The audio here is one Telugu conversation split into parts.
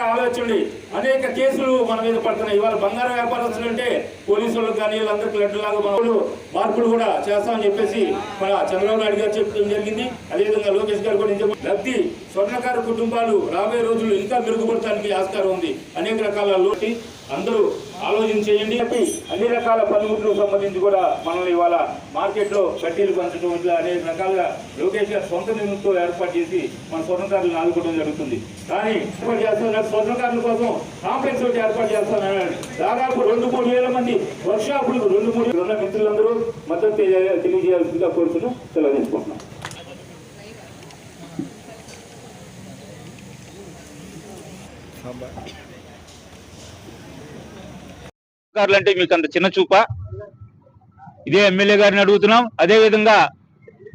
ఆలోచించండి. అనేక కేసులు మన మీద పడుతున్నాయి. ఇవాళ బంగారం వ్యాపారస్తులు అంటే పోలీసులకు కానీ వీళ్ళందరికీ లడ్డులాగా మార్పులు కూడా చేస్తామని చెప్పేసి మన చంద్రబాబు నాయుడు గారు చెప్పడం జరిగింది. అదేవిధంగా లోకేష్ గారు కూడా లబ్ధి స్వర్ణకారు కుటుంబాలు రాబోయే రోజులు ఇంకా మెరుగుపడటానికి ఆస్కారం ఉంది. అనేక రకాల లోటు అందరూ ఆలోచన చేయండి. అన్ని రకాల పనిముట్లకు సంబంధించి కూడా మనల్ని ఇవాళ మార్కెట్లో కడ్డీలు పంచడం ఇట్లా అనేక రకాలుగా లోకేష్ గారు సొంత నిధులతో ఏర్పాటు చేసి మన స్వర్ణకారులను ఆదుకోవడం జరుగుతుంది. కానీ ఏర్పాటు చేస్తున్నారు స్వర్ణకారుల కోసం కాంప్లెక్స్ ఒకటి ఏర్పాటు చేస్తానన్నాడు. దాదాపు 2-3 వేల మంది వర్క్షాపులు 2-3 ఉన్న మిత్రులందరూ మద్దతు తెలియజేయాల్సిందిగా కోరుతూ సెలవు తీసుకుంటున్నాం. అంటే మీకు అంత చిన్న చూపా? ఇదే ఎమ్మెల్యే గారిని అడుగుతున్నాం. అదే విధంగా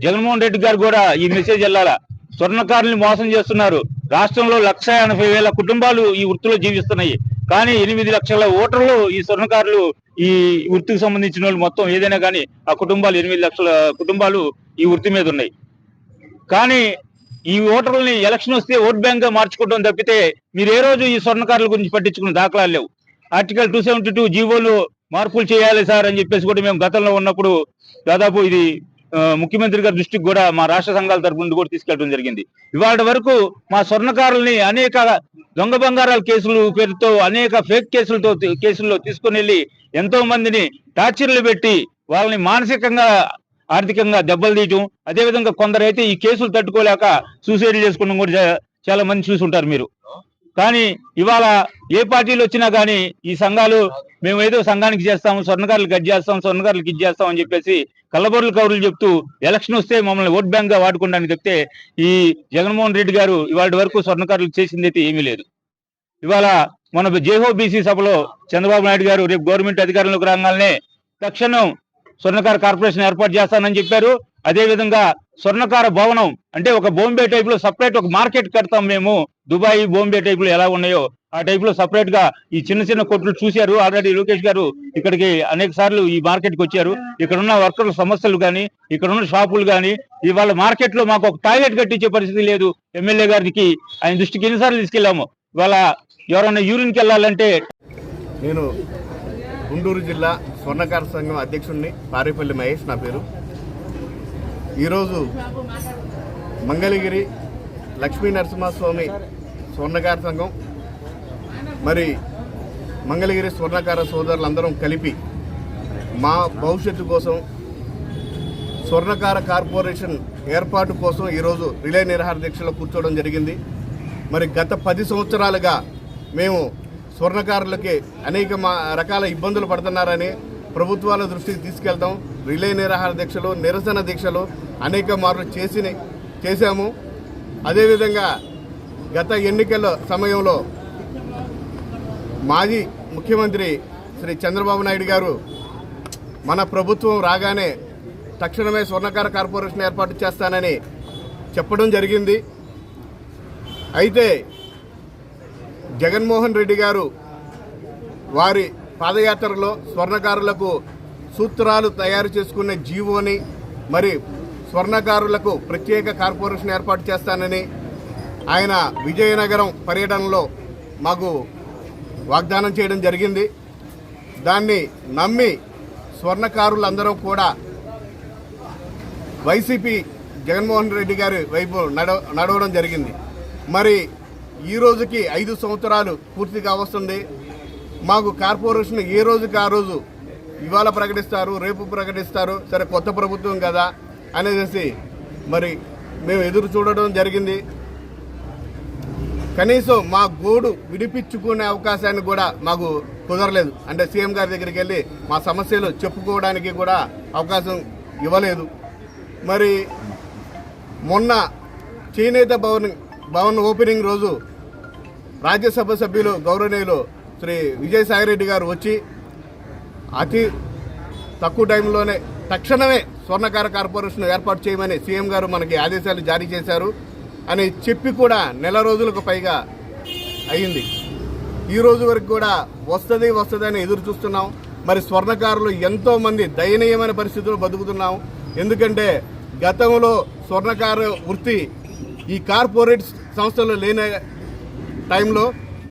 జగన్మోహన్ రెడ్డి గారు కూడా ఈ మెసేజ్ వెళ్ళాలా. స్వర్ణకారుల్ని మోసం చేస్తున్నారు. రాష్ట్రంలో 1,80,000 కుటుంబాలు ఈ వృత్తిలో జీవిస్తున్నాయి. కానీ 8 లక్షల ఓటర్లు ఈ స్వర్ణకారులు ఈ వృత్తికి సంబంధించిన వాళ్ళు మొత్తం ఏదైనా కానీ ఆ కుటుంబాలు 8 లక్షల కుటుంబాలు ఈ వృత్తి మీద ఉన్నాయి. కానీ ఈ ఓటర్లని ఎలక్షన్ వస్తే ఓట్ బ్యాంక్ గా మార్చుకోవడం తప్పితే మీరు ఏ రోజు ఈ స్వర్ణకారుల గురించి పట్టించుకున్న దాఖలాలు లేవు. ఆర్టికల్ 272 జీవోలు మార్పులు చేయాలి సార్ అని చెప్పేసి కూడా మేము గతంలో ఉన్నప్పుడు దాదాపు ఇది ముఖ్యమంత్రి గారి దృష్టికి కూడా మా రాష్ట్ర సంఘాల తరపు నుండి కూడా తీసుకెళ్ళడం జరిగింది. ఇవాళ వరకు మా స్వర్ణకారుల్ని అనేక దొంగ బంగారాల కేసులు పేరుతో అనేక ఫేక్ కేసుల్లో తీసుకుని వెళ్ళి ఎంతో మందిని టార్చర్లు పెట్టి వాళ్ళని మానసికంగా ఆర్థికంగా దెబ్బలు తీయటం, అదేవిధంగా కొందరైతే ఈ కేసులు తట్టుకోలేక సూసైడ్ చేసుకోవడం కూడా చాలా మంది చూసి ఉంటారు మీరు. కానీ ఇవాళ ఏ పార్టీలు వచ్చినా కానీ ఈ సంఘాలు మేము ఏదో సంఘానికి చేస్తాము, స్వర్ణకారులకు అది చేస్తాం, స్వర్ణకారులకు ఇది చేస్తాం అని చెప్పేసి కళ్ళబొర్లు కౌరులు చెప్తూ ఎలక్షన్ వస్తే మమ్మల్ని ఓట్ బ్యాంక్ గా వాడుకోవడానికి చెప్తే ఈ జగన్మోహన్ రెడ్డి గారు ఇవాళ వరకు స్వర్ణకారులకు చేసింది అయితే ఏమీ లేదు. ఇవాళ మన జేహోబీసీ సభలో చంద్రబాబు నాయుడు గారు రేపు గవర్నమెంట్ అధికారంలోకి రాగానే తక్షణం స్వర్ణకార కార్పొరేషన్ ఏర్పాటు చేస్తానని చెప్పారు. అదేవిధంగా స్వర్ణకార భవనం అంటే ఒక బాంబే టైప్ లో సపరేట్ ఒక మార్కెట్ కడతాం మేము. దుబాయ్ బాంబే టైప్ లో ఎలా ఉన్నాయో ఆ టైప్ లో సపరేట్ గా ఈ చిన్న కొట్లు చూశారు. ఆల్రెడీ లోకేష్ గారు ఇక్కడికి అనేక సార్లు ఈ మార్కెట్ కి వచ్చారు. ఇక్కడ ఉన్న వర్కర్ల సమస్యలు కానీ ఇక్కడ ఉన్న షాపులు కానీ ఇవాళ మార్కెట్ లో మాకు ఒక టాయిలెట్ కట్టించే పరిస్థితి లేదు. ఎమ్మెల్యే గారికి ఆయన దృష్టికి ఎన్నిసార్లు తీసుకెళ్ళాము. ఇవాళ ఎవరైనా యూరిన్కి వెళ్ళాలంటే నేను గుంటూరు జిల్లా స్వర్ణకార సంఘం అధ్యక్షుడిని పారేపల్లి మహేష్ నా పేరు. ఈరోజు మంగళగిరి లక్ష్మీ నరసింహస్వామి స్వర్ణకార సంఘం మరి మంగళగిరి స్వర్ణకార సోదరులందరం కలిపి మా భవిష్యత్తు కోసం స్వర్ణకార కార్పొరేషన్ ఏర్పాటు కోసం ఈరోజు రిలే నిరాహార దీక్షలో కూర్చోవడం జరిగింది. మరి గత 10 సంవత్సరాలుగా మేము స్వర్ణకారులకి అనేక రకాల ఇబ్బందులు పడుతున్నారని ప్రభుత్వాల దృష్టికి తీసుకెళ్తాం. రిలే నిరాహార దీక్షలు, నిరసన దీక్షలు అనేక మార్లు చేశాము. అదేవిధంగా గత ఎన్నికల సమయంలో మాజీ ముఖ్యమంత్రి శ్రీ చంద్రబాబు నాయుడు గారు మన ప్రభుత్వం రాగానే తక్షణమే స్వర్ణకార కార్పొరేషన్ ఏర్పాటు చేస్తానని చెప్పడం జరిగింది. అయితే జగన్మోహన్ రెడ్డి గారు వారి పాదయాత్రలో స్వర్ణకారులకు సూత్రాలు తయారు చేసుకునే జీవోని మరి స్వర్ణకారులకు ప్రత్యేక కార్పొరేషన్ ఏర్పాటు చేస్తానని ఆయన విజయనగరం పర్యటనలో మాకు వాగ్దానం చేయడం జరిగింది. దాన్ని నమ్మి స్వర్ణకారులందరం కూడా వైసీపీ జగన్మోహన్ రెడ్డి గారి వైపు నడవడం జరిగింది. మరి ఈ రోజుకి 5 సంవత్సరాలు పూర్తిగా వస్తుంది. మాకు కార్పొరేషన్ ఏ రోజుకి ఆ రోజు ఇవాళ ప్రకటిస్తారు, రేపు ప్రకటిస్తారు, సరే కొత్త ప్రభుత్వం కదా అనేసి మరి మేము ఎదురు చూడడం జరిగింది. కనీసం మా గోడు విడిపించుకునే అవకాశాన్ని కూడా మాకు కుదరలేదు. అంటే సీఎం గారి దగ్గరికి వెళ్ళి మా సమస్యలు చెప్పుకోవడానికి కూడా అవకాశం ఇవ్వలేదు. మరి మొన్న చేనేత భవన్ ఓపెనింగ్ రోజు రాజ్యసభ సభ్యులు గౌరవనీయులు శ్రీ విజయసాయిరెడ్డి గారు వచ్చి అతి తక్కువ టైంలోనే తక్షణమే స్వర్ణకార కార్పొరేషన్ ఏర్పాటు చేయమని సీఎం గారు మనకి ఆదేశాలు జారీ చేశారు అని చెప్పి కూడా నెల రోజులకు పైగా అయింది. ఈ రోజు వరకు కూడా వస్తుందని ఎదురు చూస్తున్నాం. మరి స్వర్ణకారులు ఎంతోమంది దయనీయమైన పరిస్థితుల్లో బతుకుతున్నాం. ఎందుకంటే గతంలో స్వర్ణకార వృత్తి ఈ కార్పొరేట్ సంస్థలు లేని టైంలో